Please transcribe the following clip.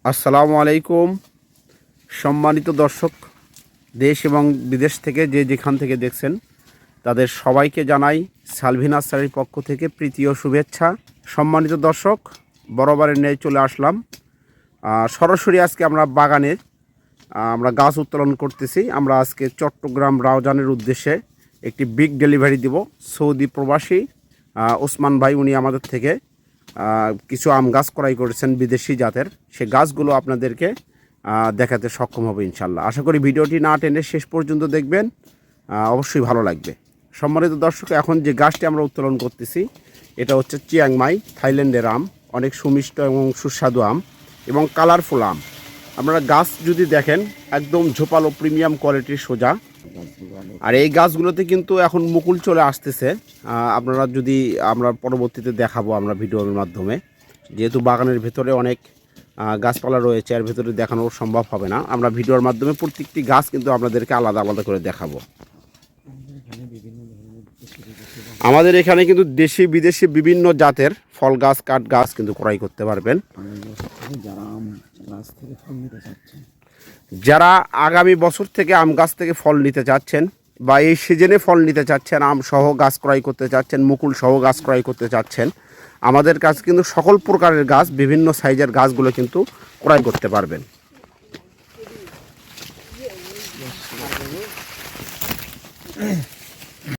আসসালামু আলাইকুম। সম্মানিত দর্শক, দেশ এবং বিদেশ থেকে যে যেখান থেকে দেখছেন তাদের সবাইকে জানাই সালভি নার্সারির পক্ষ থেকে প্রীতি ও শুভেচ্ছা। সম্মানিত দর্শক, বরাবরের ন্যায় চলে আসলাম সরাসরি। আজকে আমরা বাগানের আমরা গাছ উত্তোলন করতেছি। আমরা আজকে চট্টগ্রাম রাউজানের উদ্দেশ্যে একটি বিগ ডেলিভারি দিব। সৌদি প্রবাসী ওসমান ভাই উনি আমাদের থেকে কিছু আম গাছ ক্রয় করেছেন বিদেশি জাতের। সে গাছগুলো আপনাদেরকে দেখাতে সক্ষম হবে ইনশাল্লাহ। আশা করি ভিডিওটি না টেনে শেষ পর্যন্ত দেখবেন, অবশ্যই ভালো লাগবে। সম্মানিত দর্শক, এখন যে গাছটি আমরা উত্তোলন করতেছি এটা হচ্ছে চিয়াংমাই থাইল্যান্ডের আম। অনেক সুমিষ্ট এবং সুস্বাদু আম এবং কালারফুল আম। আপনারা গাছ যদি দেখেন একদম ঝোপালো প্রিমিয়াম কোয়ালিটির সোজা। আর এই গাছগুলোতে কিন্তু এখন মুকুল চলে আসতেছে। আপনারা যদি আমরা পরবর্তীতে দেখাবো আমরা ভিডিওর মাধ্যমে, যেহেতু বাগানের ভেতরে অনেক গাছপালা রয়েছে, এর ভেতরে দেখানো সম্ভব হবে না। আমরা ভিডিওর মাধ্যমে প্রত্যেকটি গাছ কিন্তু আপনাদেরকে আলাদা আলাদা করে দেখাবো। আমাদের এখানে কিন্তু দেশি বিদেশি বিভিন্ন জাতের ফল গাছ, কাঠ গাছ কিন্তু ক্রয় করতে পারবেন। যারা আগামী বছর থেকে আম গাছ থেকে ফল নিতে চাচ্ছেন বা এই সিজনে ফল নিতে চাচ্ছেন, আম সহ গাছ ক্রয় করতে চাচ্ছেন, মুকুল সহ গাছ ক্রয় করতে চাচ্ছেন, আমাদের কাছে কিন্তু সকল প্রকারের গাছ, বিভিন্ন সাইজের গাছগুলো কিন্তু ক্রয় করতে পারবেন।